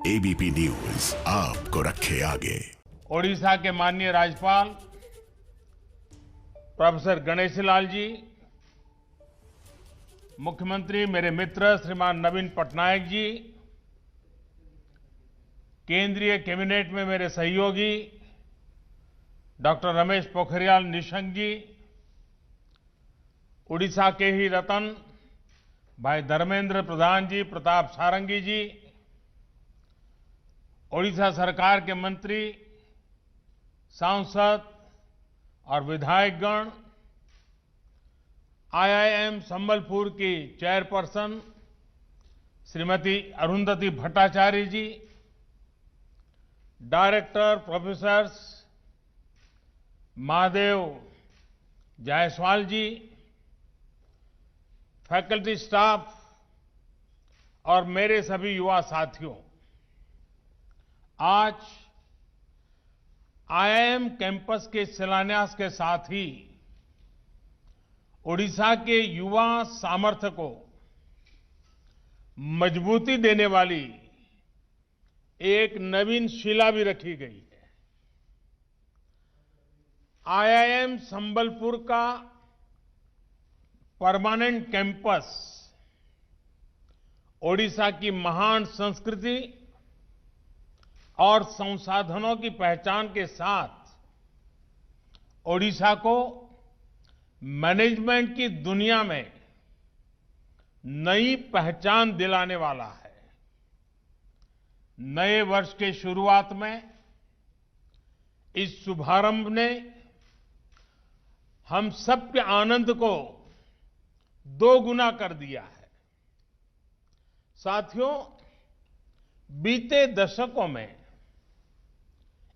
ABP news आपको रखे आगे। ओडिशा के माननीय राज्यपाल प्रोफेसर गणेशी लाल जी, मुख्यमंत्री मेरे मित्र श्रीमान नवीन पटनायक जी, केंद्रीय कैबिनेट में मेरे सहयोगी डॉक्टर रमेश पोखरियाल निशंक जी, उड़ीसा के ही रतन भाई धर्मेंद्र प्रधान जी, प्रताप सारंगी जी, ओडिशा सरकार के मंत्री, सांसद और विधायकगण, आईआईएम संबलपुर की चेयरपर्सन श्रीमती अरुंधति भट्टाचार्य जी, डायरेक्टर प्रोफेसर महादेव जायसवाल जी, फैकल्टी स्टाफ और मेरे सभी युवा साथियों, आज आईआईएम कैंपस के शिलान्यास के साथ ही ओडिशा के युवा सामर्थ्य को मजबूती देने वाली एक नवीन शिला भी रखी गई है। आईआईएम संबलपुर का परमानेंट कैंपस ओडिशा की महान संस्कृति और संसाधनों की पहचान के साथ ओडिशा को मैनेजमेंट की दुनिया में नई पहचान दिलाने वाला है। नए वर्ष के शुरुआत में इस शुभारंभ ने हम सबके आनंद को दोगुना कर दिया है। साथियों, बीते दशकों में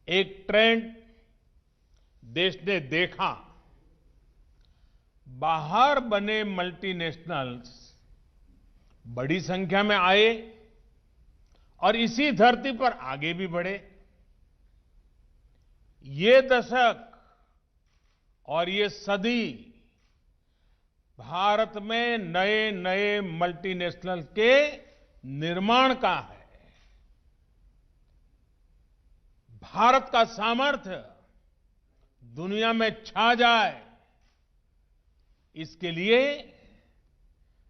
एक ट्रेंड देश ने देखा, बाहर बने मल्टीनेशनल्स बड़ी संख्या में आए और इसी धरती पर आगे भी बढ़े। ये दशक और ये सदी भारत में नए नए मल्टीनेशनल के निर्माण का है। भारत का सामर्थ्य दुनिया में छा जाए, इसके लिए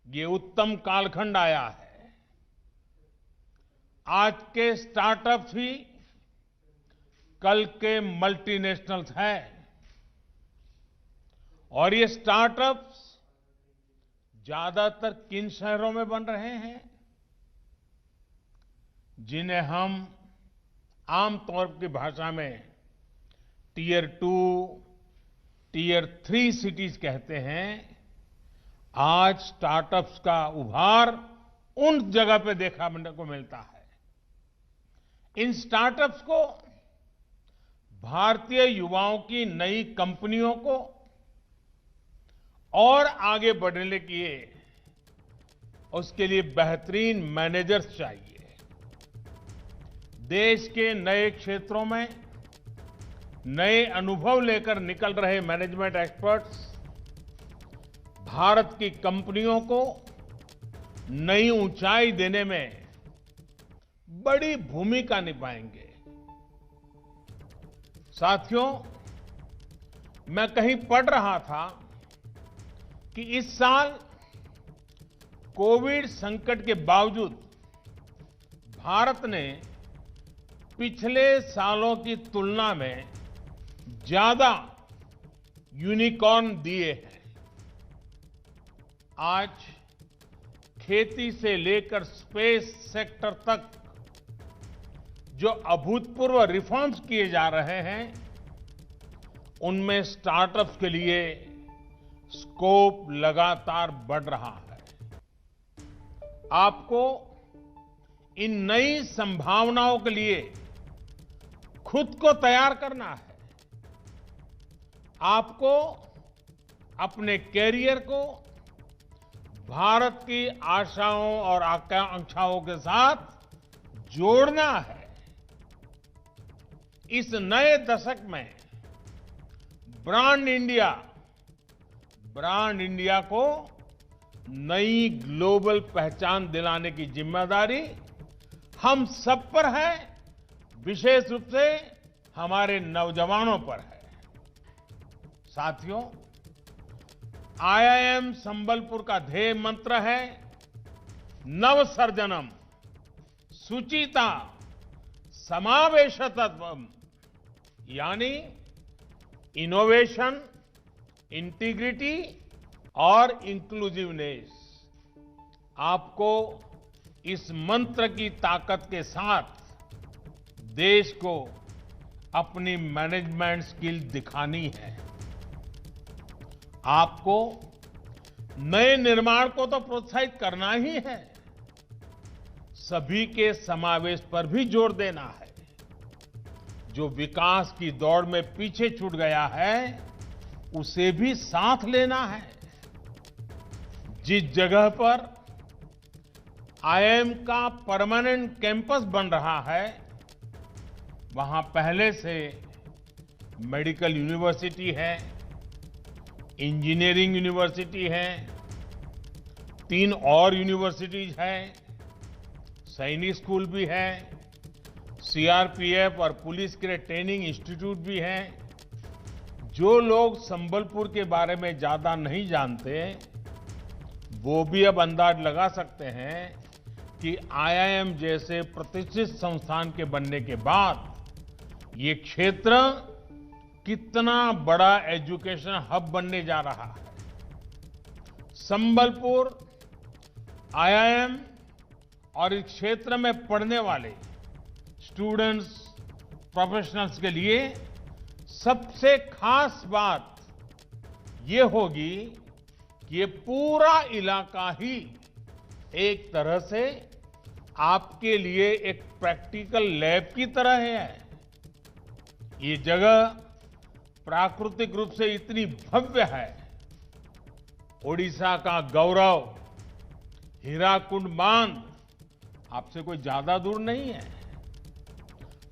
ये उत्तम कालखंड आया है। आज के स्टार्टअप्स भी कल के मल्टीनेशनल्स हैं और ये स्टार्टअप्स ज्यादातर किन शहरों में बन रहे हैं, जिन्हें हम आमतौर की भाषा में टियर 2, टियर 3 सिटीज कहते हैं। आज स्टार्टअप्स का उभार उन जगह पे देखने को मिलता है। इन स्टार्टअप्स को भारतीय युवाओं की नई कंपनियों को और आगे बढ़ने के लिए उसके लिए बेहतरीन मैनेजर्स चाहिए। देश के नए क्षेत्रों में नए अनुभव लेकर निकल रहे मैनेजमेंट एक्सपर्ट्स भारत की कंपनियों को नई ऊंचाई देने में बड़ी भूमिका निभाएंगे। साथियों, मैं कहीं पढ़ रहा था कि इस साल कोविड संकट के बावजूद भारत ने पिछले सालों की तुलना में ज्यादा यूनिकॉर्न दिए हैं। आज खेती से लेकर स्पेस सेक्टर तक जो अभूतपूर्व रिफॉर्म्स किए जा रहे हैं, उनमें स्टार्टअप्स के लिए स्कोप लगातार बढ़ रहा है। आपको इन नई संभावनाओं के लिए खुद को तैयार करना है। आपको अपने कैरियर को भारत की आशाओं और आकांक्षाओं के साथ जोड़ना है। इस नए दशक में ब्रांड इंडिया को नई ग्लोबल पहचान दिलाने की जिम्मेदारी हम सब पर है, विशेष रूप से हमारे नौजवानों पर है। साथियों, आईआईएम संबलपुर का ध्येय मंत्र है नवसर्जनम, सुचिता, समावेशतत्वम, यानी इनोवेशन, इंटीग्रिटी और इंक्लूसिवनेस। आपको इस मंत्र की ताकत के साथ देश को अपनी मैनेजमेंट स्किल दिखानी है। आपको नए निर्माण को तो प्रोत्साहित करना ही है, सभी के समावेश पर भी जोर देना है। जो विकास की दौड़ में पीछे छूट गया है, उसे भी साथ लेना है। जिस जगह पर आईआईएम का परमानेंट कैंपस बन रहा है, वहां पहले से मेडिकल यूनिवर्सिटी है, इंजीनियरिंग यूनिवर्सिटी है, 3 और यूनिवर्सिटीज है, सैनिक स्कूल भी है, सीआरपीएफ और पुलिस के लिए ट्रेनिंग इंस्टीट्यूट भी है। जो लोग संबलपुर के बारे में ज्यादा नहीं जानते, वो भी अब अंदाज लगा सकते हैं कि आईआईएम जैसे प्रतिष्ठित संस्थान के बनने के बाद ये क्षेत्र कितना बड़ा एजुकेशन हब बनने जा रहा है। संबलपुर आईआईएम और इस क्षेत्र में पढ़ने वाले स्टूडेंट्स, प्रोफेशनल्स के लिए सबसे खास बात ये होगी कि ये पूरा इलाका ही एक तरह से आपके लिए एक प्रैक्टिकल लैब की तरह है। ये जगह प्राकृतिक रूप से इतनी भव्य है। ओडिशा का गौरव हीराकुंड बांध आपसे कोई ज्यादा दूर नहीं है।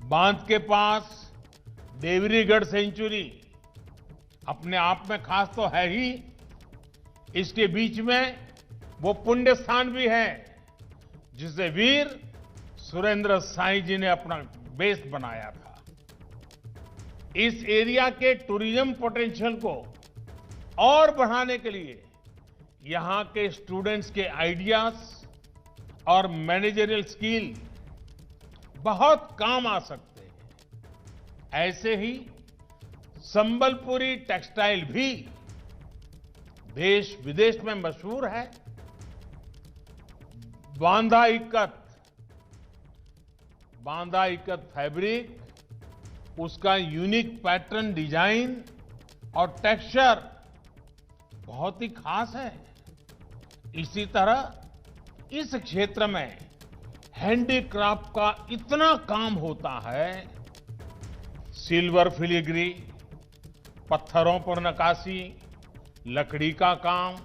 बांध के पास देवरीगढ़ सेंचुरी अपने आप में खास तो है ही, इसके बीच में वो पुण्य स्थान भी है जिसे वीर सुरेंद्र साईं जी ने अपना बेस बनाया था। इस एरिया के टूरिज्म पोटेंशियल को और बढ़ाने के लिए यहां के स्टूडेंट्स के आइडियाज और मैनेजरियल स्किल बहुत काम आ सकते हैं। ऐसे ही संबलपुरी टेक्सटाइल भी देश विदेश में मशहूर है। बांदा इक्कत फैब्रिक, उसका यूनिक पैटर्न, डिजाइन और टेक्सचर बहुत ही खास है। इसी तरह इस क्षेत्र में हैंडीक्राफ्ट का इतना काम होता है। सिल्वर फिलिग्री, पत्थरों पर नक्काशी, लकड़ी का काम,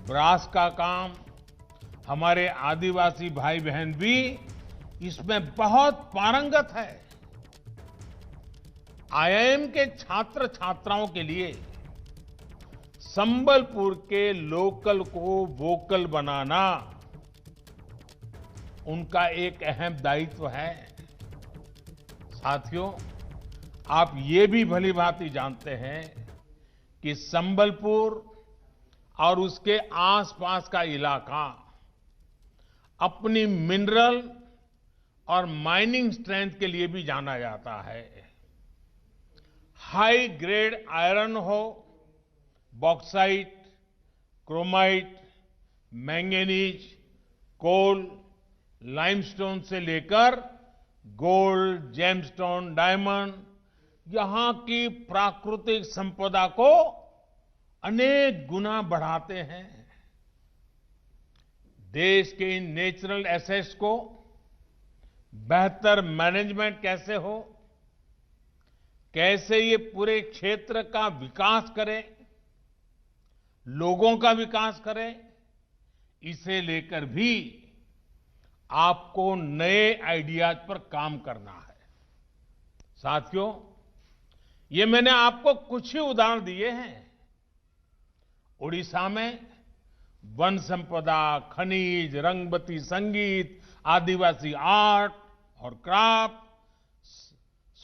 ब्रास का काम, हमारे आदिवासी भाई बहन भी इसमें बहुत पारंगत है। आईआईएम के छात्र छात्राओं के लिए संबलपुर के लोकल को वोकल बनाना उनका एक अहम दायित्व है। साथियों, आप ये भी भलीभांति जानते हैं कि संबलपुर और उसके आसपास का इलाका अपनी मिनरल और माइनिंग स्ट्रेंथ के लिए भी जाना जाता है। हाई ग्रेड आयरन हो, बॉक्साइट, क्रोमाइट, मैंगनीज, कोल, लाइमस्टोन से लेकर गोल्ड, जेमस्टोन, डायमंड, यहां की प्राकृतिक संपदा को अनेक गुना बढ़ाते हैं। देश के इन नेचुरल एसेट्स को बेहतर मैनेजमेंट कैसे हो, कैसे ये पूरे क्षेत्र का विकास करें, लोगों का विकास करें, इसे लेकर भी आपको नए आइडियाज पर काम करना है। साथियों, ये मैंने आपको कुछ ही उदाहरण दिए हैं। उड़ीसा में वन संपदा, खनिज, रंगबती संगीत, आदिवासी आर्ट और क्राफ्ट,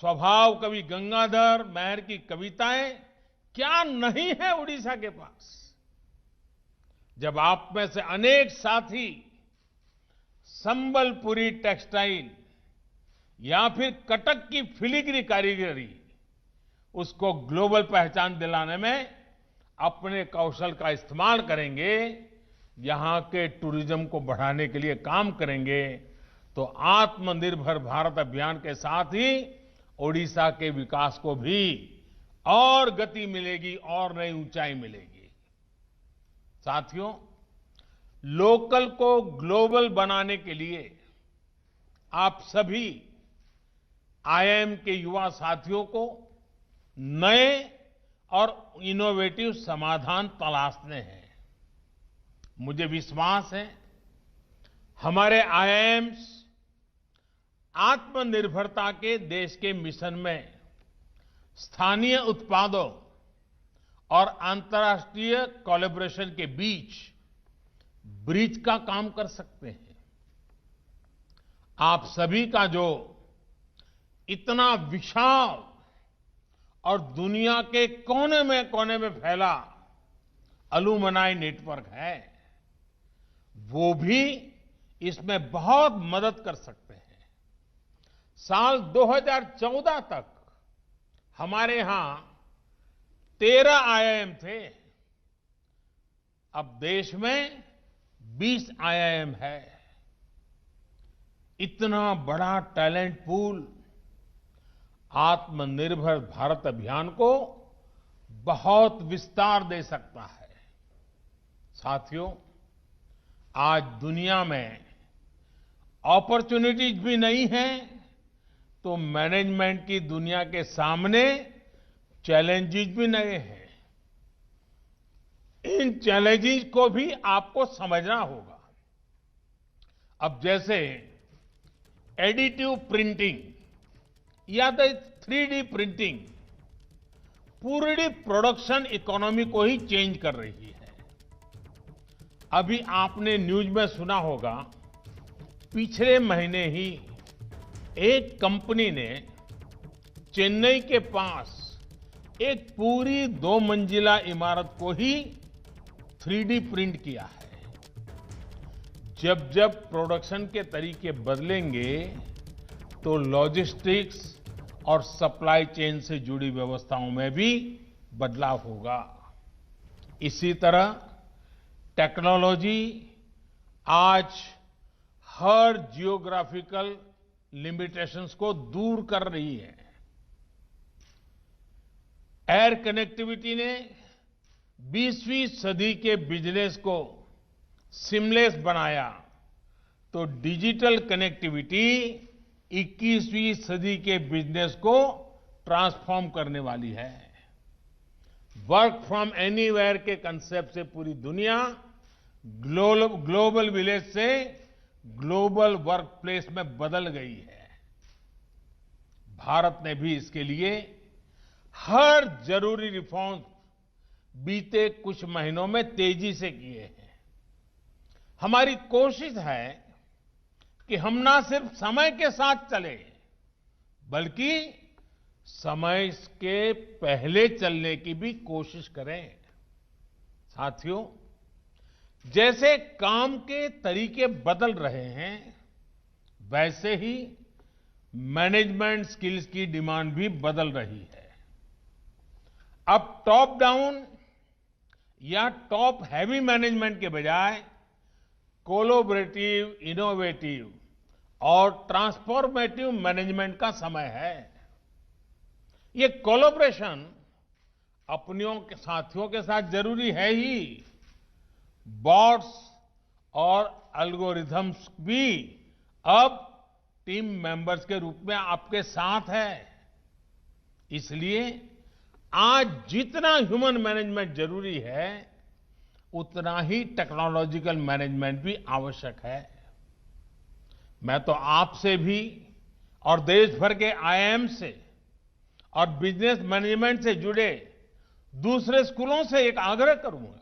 स्वभाव कवि गंगाधर मेहर की कविताएं क्या नहीं है उड़ीसा के पास। जब आप में से अनेक साथी संबलपुरी टेक्सटाइल या फिर कटक की फिलीग्री कारीगरी उसको ग्लोबल पहचान दिलाने में अपने कौशल का इस्तेमाल करेंगे, यहां के टूरिज्म को बढ़ाने के लिए काम करेंगे, तो आत्मनिर्भर भारत अभियान के साथ ही ओडिशा के विकास को भी और गति मिलेगी और नई ऊंचाई मिलेगी। साथियों, लोकल को ग्लोबल बनाने के लिए आप सभी आईआईएम के युवा साथियों को नए और इनोवेटिव समाधान तलाशने हैं। मुझे विश्वास है हमारे आईआईएम्स आत्मनिर्भरता के देश के मिशन में स्थानीय उत्पादों और अंतर्राष्ट्रीय कोलैबोरेशन के बीच ब्रिज का काम कर सकते हैं। आप सभी का जो इतना विशाल और दुनिया के कोने में फैला अलुमनाई नेटवर्क है, वो भी इसमें बहुत मदद कर सकते हैं। साल 2014 तक हमारे यहां 13 आईआईएम थे, अब देश में 20 आईआईएम है। इतना बड़ा टैलेंट पूल आत्मनिर्भर भारत अभियान को बहुत विस्तार दे सकता है। साथियों, आज दुनिया में अपॉर्चुनिटीज भी नहीं है, तो मैनेजमेंट की दुनिया के सामने चैलेंजेस भी नए हैं। इन चैलेंजेस को भी आपको समझना होगा। अब जैसे एडिटिव प्रिंटिंग या तो 3D प्रिंटिंग पूरी प्रोडक्शन इकोनॉमी को ही चेंज कर रही है। अभी आपने न्यूज में सुना होगा, पिछले महीने ही एक कंपनी ने चेन्नई के पास एक पूरी 2 मंजिला इमारत को ही 3D प्रिंट किया है। जब जब प्रोडक्शन के तरीके बदलेंगे तो लॉजिस्टिक्स और सप्लाई चेन से जुड़ी व्यवस्थाओं में भी बदलाव होगा। इसी तरह टेक्नोलॉजी आज हर जियोग्राफिकल लिमिटेशंस को दूर कर रही है। एयर कनेक्टिविटी ने 20वीं सदी के बिजनेस को सीमलेस बनाया, तो डिजिटल कनेक्टिविटी 21वीं सदी के बिजनेस को ट्रांसफॉर्म करने वाली है। वर्क फ्रॉम एनीवेयर के कंसेप्ट से पूरी दुनिया ग्लोबल विलेज से ग्लोबल वर्क प्लेस में बदल गई है। भारत ने भी इसके लिए हर जरूरी रिफॉर्म बीते कुछ महीनों में तेजी से किए हैं। हमारी कोशिश है कि हम ना सिर्फ समय के साथ चले, बल्कि समय के पहले चलने की भी कोशिश करें। साथियों, जैसे काम के तरीके बदल रहे हैं, वैसे ही मैनेजमेंट स्किल्स की डिमांड भी बदल रही है। अब टॉप डाउन या टॉप हैवी मैनेजमेंट के बजाय कोलैबोरेटिव, इनोवेटिव और ट्रांसफॉर्मेटिव मैनेजमेंट का समय है। ये कोलैबोरेशन अपनियों के साथियों के साथ जरूरी है ही, बॉट्स और एल्गोरिथम्स भी अब टीम मेंबर्स के रूप में आपके साथ है। इसलिए आज जितना ह्यूमन मैनेजमेंट जरूरी है, उतना ही टेक्नोलॉजिकल मैनेजमेंट भी आवश्यक है। मैं तो आपसे भी और देश भर के आईआईएम से और बिजनेस मैनेजमेंट से जुड़े दूसरे स्कूलों से एक आग्रह करूंगा।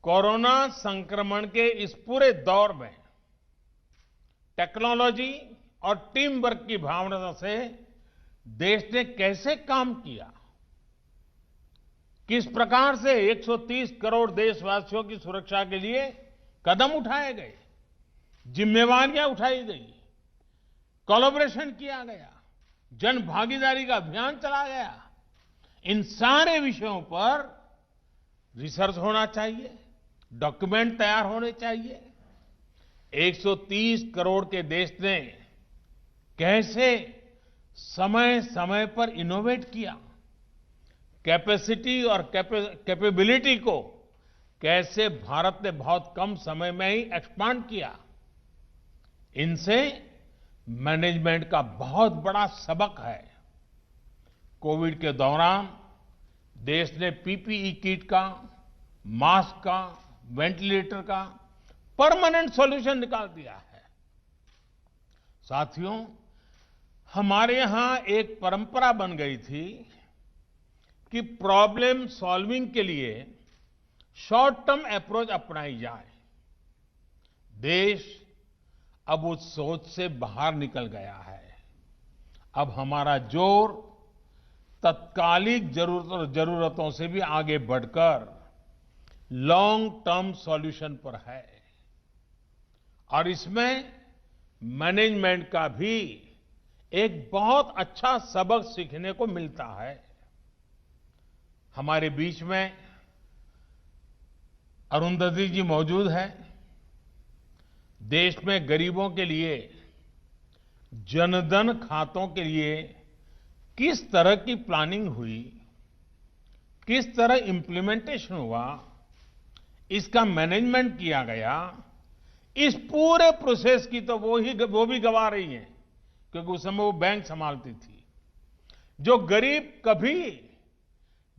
कोरोना संक्रमण के इस पूरे दौर में टेक्नोलॉजी और टीम वर्क की भावना से देश ने कैसे काम किया, किस प्रकार से 130 करोड़ देशवासियों की सुरक्षा के लिए कदम उठाए गए, जिम्मेवारियां उठाई गई, कोलैबोरेशन किया गया, जन भागीदारी का अभियान चला गया। इन सारे विषयों पर रिसर्च होना चाहिए, डॉक्यूमेंट तैयार होने चाहिए। 130 करोड़ के देश ने कैसे समय समय पर इनोवेट किया, कैपेसिटी और कैपेबिलिटी को कैसे भारत ने बहुत कम समय में ही एक्सपांड किया, इनसे मैनेजमेंट का बहुत बड़ा सबक है। कोविड के दौरान देश ने पीपीई किट का, मास्क का, वेंटिलेटर का परमानेंट सॉल्यूशन निकाल दिया है। साथियों, हमारे यहां एक परंपरा बन गई थी कि प्रॉब्लम सॉल्विंग के लिए शॉर्ट टर्म अप्रोच अपनाई जाए। देश अब उस सोच से बाहर निकल गया है। अब हमारा जोर तत्कालिक जरूरतों से भी आगे बढ़कर लॉन्ग टर्म सॉल्यूशन पर है और इसमें मैनेजमेंट का भी एक बहुत अच्छा सबक सीखने को मिलता है। हमारे बीच में अरुंधति जी मौजूद है। देश में गरीबों के लिए जनधन खातों के लिए किस तरह की प्लानिंग हुई, किस तरह इंप्लीमेंटेशन हुआ, इसका मैनेजमेंट किया गया, इस पूरे प्रोसेस की तो वो भी गवा रही हैं, क्योंकि उस समय वो बैंक संभालती थी। जो गरीब कभी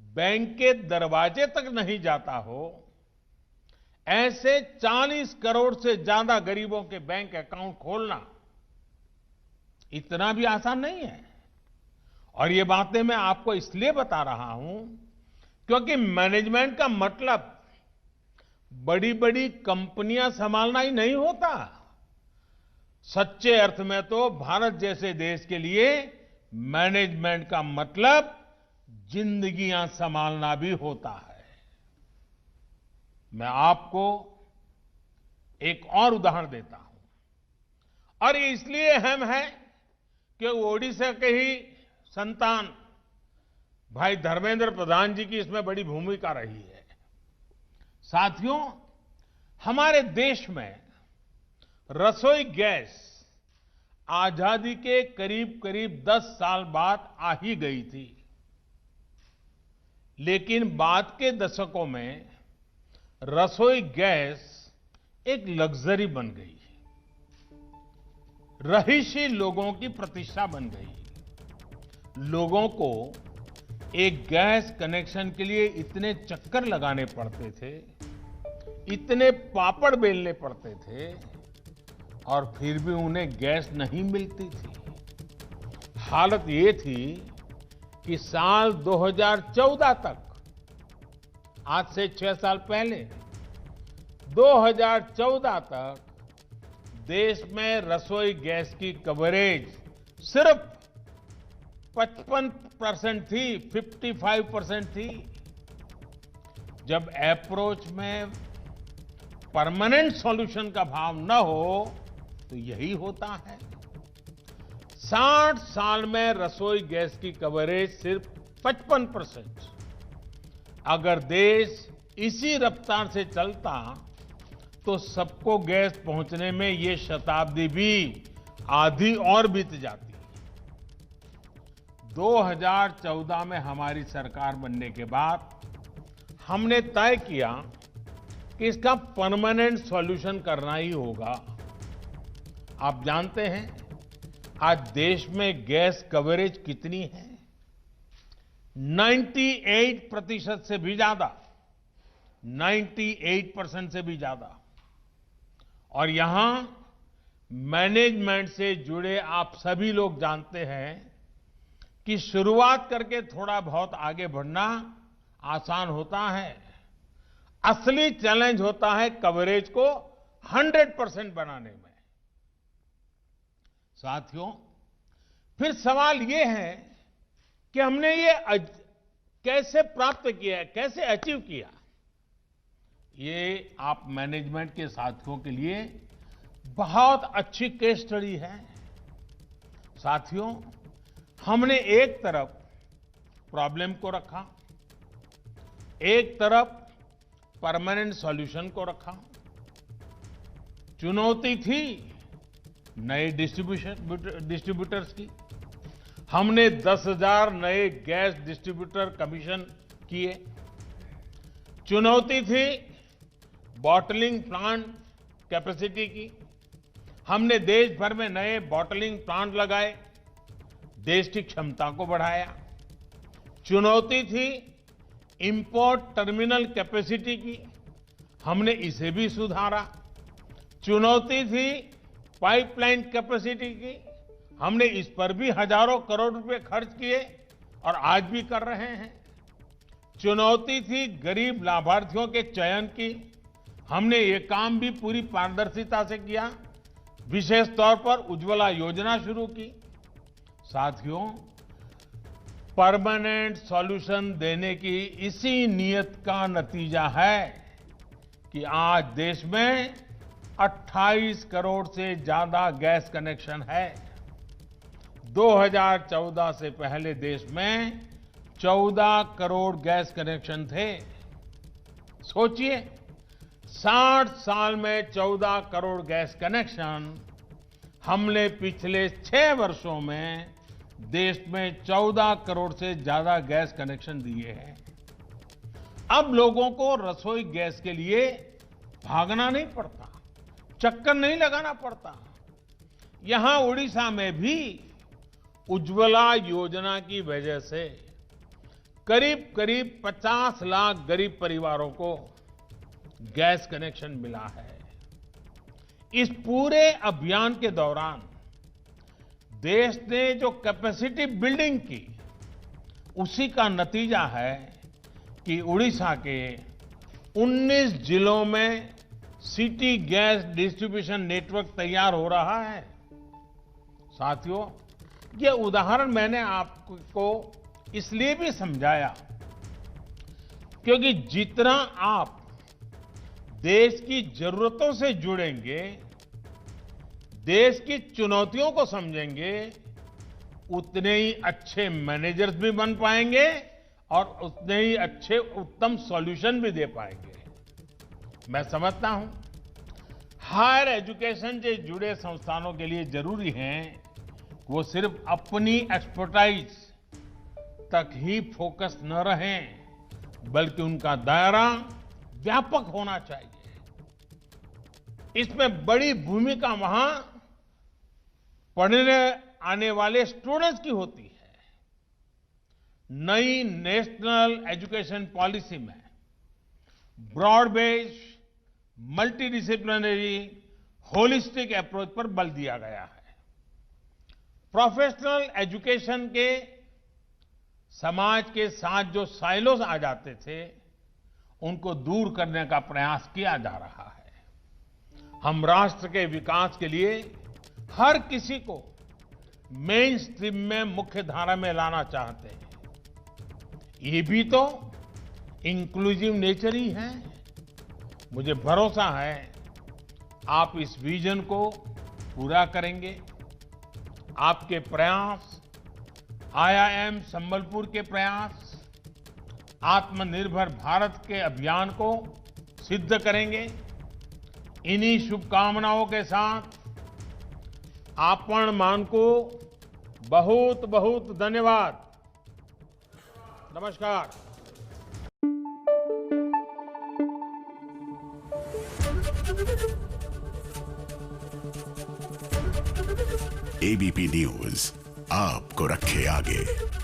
बैंक के दरवाजे तक नहीं जाता हो, ऐसे 40 करोड़ से ज्यादा गरीबों के बैंक अकाउंट खोलना इतना भी आसान नहीं है। और ये बातें मैं आपको इसलिए बता रहा हूं क्योंकि मैनेजमेंट का मतलब बड़ी बड़ी कंपनियां संभालना ही नहीं होता। सच्चे अर्थ में तो भारत जैसे देश के लिए मैनेजमेंट का मतलब जिंदगियां संभालना भी होता है। मैं आपको एक और उदाहरण देता हूं और ये इसलिए अहम है कि ओडिशा के ही संतान भाई धर्मेंद्र प्रधान जी की इसमें बड़ी भूमिका रही है। साथियों, हमारे देश में रसोई गैस आजादी के करीब करीब 10 साल बाद आ ही गई थी, लेकिन बाद के दशकों में रसोई गैस एक लग्जरी बन गई, रहीशी लोगों की प्रतिष्ठा बन गई। लोगों को एक गैस कनेक्शन के लिए इतने चक्कर लगाने पड़ते थे, इतने पापड़ बेलने पड़ते थे और फिर भी उन्हें गैस नहीं मिलती थी। हालत ये थी कि साल 2014 तक, आज से 6 साल पहले 2014 तक देश में रसोई गैस की कवरेज सिर्फ 55% थी, 55% थी। जब अप्रोच में परमानेंट सॉल्यूशन का भाव न हो तो यही होता है। 60 साल में रसोई गैस की कवरेज सिर्फ 55%। अगर देश इसी रफ्तार से चलता तो सबको गैस पहुंचने में ये शताब्दी भी आधी और बीत जाती। 2014 में हमारी सरकार बनने के बाद हमने तय किया कि इसका परमानेंट सॉल्यूशन करना ही होगा। आप जानते हैं आज देश में गैस कवरेज कितनी है? 98% से भी ज्यादा, 98% से भी ज्यादा। और यहां मैनेजमेंट से जुड़े आप सभी लोग जानते हैं कि शुरुआत करके थोड़ा बहुत आगे बढ़ना आसान होता है, असली चैलेंज होता है कवरेज को 100% बनाने में। साथियों, फिर सवाल ये है कि हमने ये कैसे प्राप्त किया, कैसे अचीव किया। ये आप मैनेजमेंट के साथियों के लिए बहुत अच्छी केस स्टडी है। साथियों, हमने एक तरफ प्रॉब्लम को रखा, एक तरफ परमानेंट सॉल्यूशन को रखा। चुनौती थी नए डिस्ट्रीब्यूटर्स की। हमने 10,000 नए गैस डिस्ट्रीब्यूटर कमीशन किए। चुनौती थी बॉटलिंग प्लांट कैपेसिटी की। हमने देश भर में नए बॉटलिंग प्लांट लगाए, देश की क्षमता को बढ़ाया। चुनौती थी इंपोर्ट टर्मिनल कैपेसिटी की। हमने इसे भी सुधारा। चुनौती थी पाइपलाइन कैपेसिटी की। हमने इस पर भी हजारों करोड़ रुपए खर्च किए और आज भी कर रहे हैं। चुनौती थी गरीब लाभार्थियों के चयन की। हमने ये काम भी पूरी पारदर्शिता से किया। विशेष तौर पर उज्ज्वला योजना शुरू की। साथियों, परमानेंट सॉल्यूशन देने की इसी नीयत का नतीजा है कि आज देश में 28 करोड़ से ज्यादा गैस कनेक्शन है। 2014 से पहले देश में 14 करोड़ गैस कनेक्शन थे। सोचिए, 60 साल में 14 करोड़ गैस कनेक्शन। हमने पिछले 6 वर्षों में देश में 14 करोड़ से ज्यादा गैस कनेक्शन दिए हैं। अब लोगों को रसोई गैस के लिए भागना नहीं पड़ता, चक्कर नहीं लगाना पड़ता। यहां उड़ीसा में भी उज्ज्वला योजना की वजह से करीब करीब 50 लाख गरीब परिवारों को गैस कनेक्शन मिला है। इस पूरे अभियान के दौरान देश ने जो कैपेसिटी बिल्डिंग की, उसी का नतीजा है कि उड़ीसा के 19 जिलों में सिटी गैस डिस्ट्रीब्यूशन नेटवर्क तैयार हो रहा है। साथियों, ये उदाहरण मैंने आपको इसलिए भी समझाया क्योंकि जितना आप देश की जरूरतों से जुड़ेंगे, देश की चुनौतियों को समझेंगे, उतने ही अच्छे मैनेजर्स भी बन पाएंगे और उतने ही अच्छे उत्तम सॉल्यूशन भी दे पाएंगे। मैं समझता हूं हायर एजुकेशन से जुड़े संस्थानों के लिए जरूरी है कि वो सिर्फ अपनी एक्सपर्टाइज तक ही फोकस न रहें, बल्कि उनका दायरा व्यापक होना चाहिए। इसमें बड़ी भूमिका वहां पढ़ने आने वाले स्टूडेंट्स की होती है। नई नेशनल एजुकेशन पॉलिसी में broad based, multidisciplinary, holistic approach पर बल दिया गया है। प्रोफेशनल एजुकेशन के समाज के साथ जो साइलोस आ जाते थे, उनको दूर करने का प्रयास किया जा रहा है। हम राष्ट्र के विकास के लिए हर किसी को मेन स्ट्रीम में, मुख्य धारा में लाना चाहते हैं। ये भी तो इंक्लूसिव नेचर ही है। मुझे भरोसा है आप इस विजन को पूरा करेंगे। आपके प्रयास, IIM संबलपुर के प्रयास आत्मनिर्भर भारत के अभियान को सिद्ध करेंगे। इन्हीं शुभकामनाओं के साथ आपण मान को बहुत बहुत धन्यवाद। नमस्कार। ABP न्यूज आपको रखे आगे।